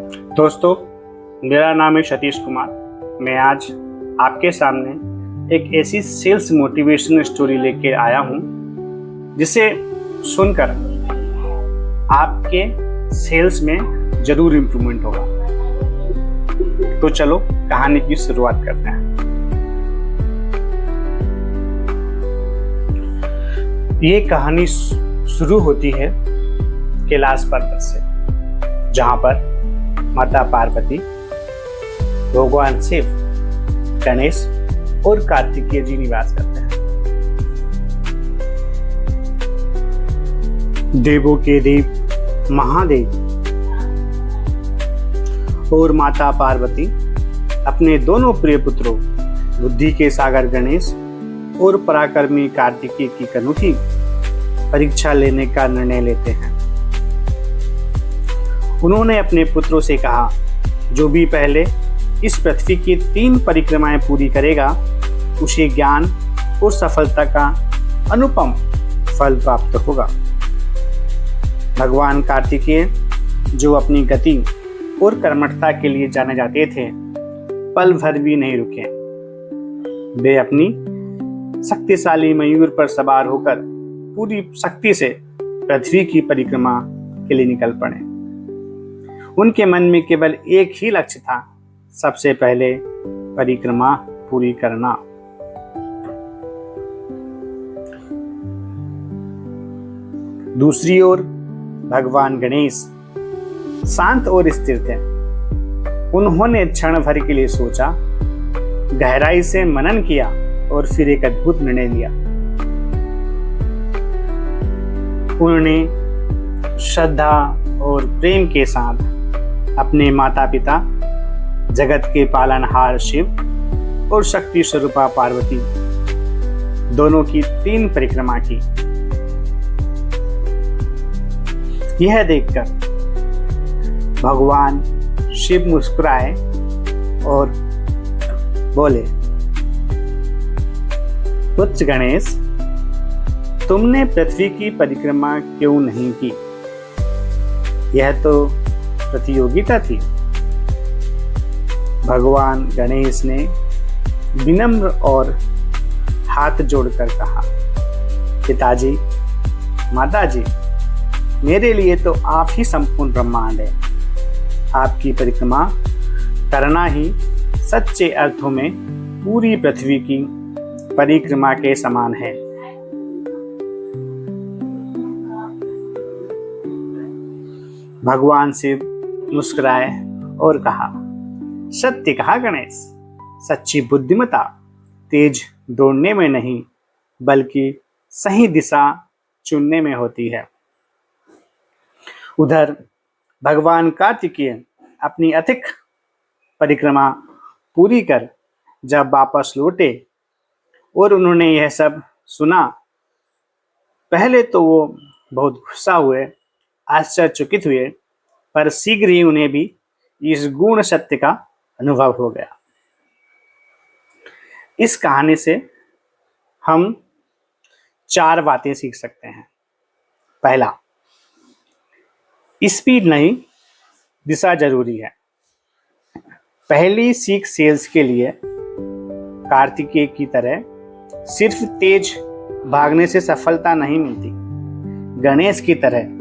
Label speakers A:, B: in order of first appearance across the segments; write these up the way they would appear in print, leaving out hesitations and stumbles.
A: दोस्तों, मेरा नाम है सतीश कुमार। मैं आज आपके सामने एक ऐसी सेल्स मोटिवेशन स्टोरी लेके आया हूँ जिसे सुनकर आपके सेल्स में जरूर इम्प्रूवमेंट होगा। तो चलो कहानी की शुरुआत करते हैं। ये कहानी शुरू होती है कैलाश पर्वत से, जहाँ पर माता पार्वती, भगवान शिव, गणेश और कार्तिकेय जी निवास करते हैं। देवों के देव महादेव और माता पार्वती अपने दोनों प्रिय पुत्रों बुद्धि के सागर गणेश और पराक्रमी कार्तिकेय की अनूठी परीक्षा लेने का निर्णय लेते हैं। उन्होंने अपने पुत्रों से कहा, जो भी पहले इस पृथ्वी की 3 परिक्रमाएं पूरी करेगा उसे ज्ञान और सफलता का अनुपम फल प्राप्त होगा। भगवान कार्तिकेय, जो अपनी गति और कर्मठता के लिए जाने जाते थे, पल भर भी नहीं रुके। वे अपनी शक्तिशाली मयूर पर सवार होकर पूरी शक्ति से पृथ्वी की परिक्रमा के लिए निकल पड़े। उनके मन में केवल एक ही लक्ष्य था, सबसे पहले परिक्रमा पूरी करना। दूसरी ओर भगवान गणेश शांत और स्थिर थे। उन्होंने क्षण भर के लिए सोचा, गहराई से मनन किया और फिर एक अद्भुत निर्णय लिया। उन्होंने श्रद्धा और प्रेम के साथ अपने माता पिता, जगत के पालनहार शिव और शक्ति स्वरूपा पार्वती दोनों की 3 परिक्रमा की। यह देखकर भगवान शिव मुस्कुराए और बोले, पुत्र गणेश, तुमने पृथ्वी की परिक्रमा क्यों नहीं की? यह तो प्रतियोगिता थी। भगवान गणेश ने विनम्र और हाथ जोड़कर कहा, पिताजी, माताजी, मेरे लिए तो आप ही संपूर्ण ब्रह्मांड है। आपकी परिक्रमा करना ही सच्चे अर्थों में पूरी पृथ्वी की परिक्रमा के समान है। भगवान शिव मुस्कुराए और कहा, सत्य कहा गणेश, सच्ची बुद्धिमता तेज दौड़ने में नहीं बल्कि सही दिशा चुनने में होती है। उधर भगवान कार्तिकेय अपनी अथक परिक्रमा पूरी कर जब वापस लौटे और उन्होंने यह सब सुना, पहले तो वो बहुत गुस्सा हुए, आश्चर्यचकित हुए, पर शीघ्र ही उन्हें भी इस गूढ़ सत्य का अनुभव हो गया। इस कहानी से हम 4 बातें सीख सकते हैं। पहला, स्पीड नहीं, दिशा जरूरी है। पहली सीख सेल्स के लिए कार्तिकेय की तरह सिर्फ तेज भागने से सफलता नहीं मिलती। गणेश की तरह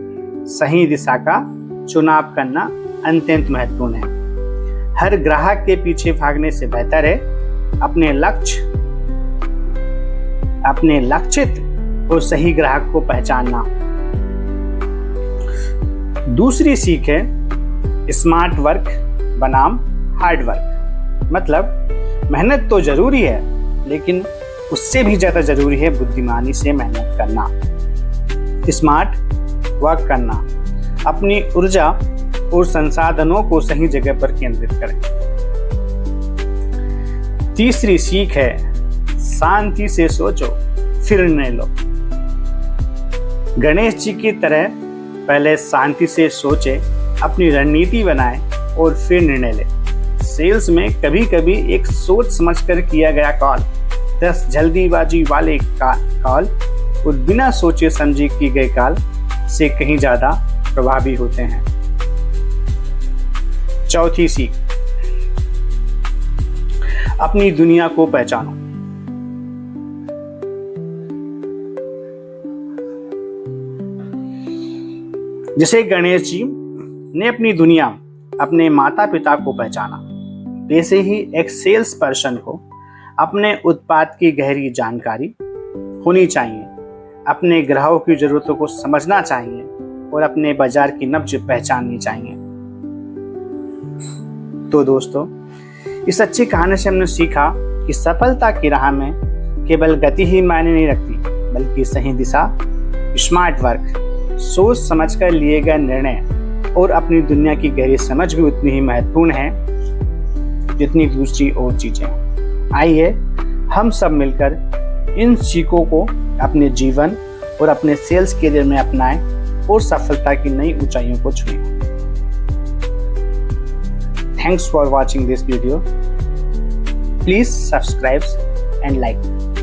A: सही दिशा का चुनाव करना अत्यंत महत्वपूर्ण है। हर ग्राहक के पीछे भागने से बेहतर है अपने लक्षित और सही ग्राहक को पहचानना। दूसरी सीख है स्मार्ट वर्क बनाम हार्ड वर्क। मतलब मेहनत तो जरूरी है, लेकिन उससे भी ज्यादा जरूरी है बुद्धिमानी से मेहनत करना, स्मार्ट वर्क करना। अपनी ऊर्जा और संसाधनों को सही जगह पर केंद्रित करें। तीसरी सीख है शांति से सोचो फिर निर्णय लो। गणेश जी की तरह पहले शांति से सोचे, अपनी रणनीति बनाए और फिर निर्णय ले। सेल्स में कभी कभी एक सोच समझकर किया गया कॉल 10 जल्दीबाजी वाले कॉल और बिना सोचे समझे की गए कॉल से कहीं ज्यादा प्रभावी होते हैं। चौथी सीख, अपनी दुनिया को पहचानो। जैसे गणेश जी ने अपनी दुनिया, अपने माता पिता को पहचाना, वैसे ही एक सेल्स पर्सन को अपने उत्पाद की गहरी जानकारी होनी चाहिए, अपने ग्राहकों की जरूरतों को समझना चाहिए और अपने बाजार की नब्ज पहचाननी चाहिए। तो दोस्तों, इस अच्छी कहानी से हमने सीखा कि सफलता की राह में केवल गति ही मायने नहीं रखती, बल्कि सही दिशा, स्मार्ट वर्क, सोच समझकर लिए गए निर्णय और अपनी दुनिया की गहरी समझ भी उतनी ही महत्वपूर्ण है जितनी दूसरी और चीजें। आइए हम सब मिलकर इन सीखों को अपने जीवन और अपने सेल्स करियर में अपनाएं और सफलता की नई ऊंचाइयों को छुएं। Thanks for watching this video. Please subscribe and like.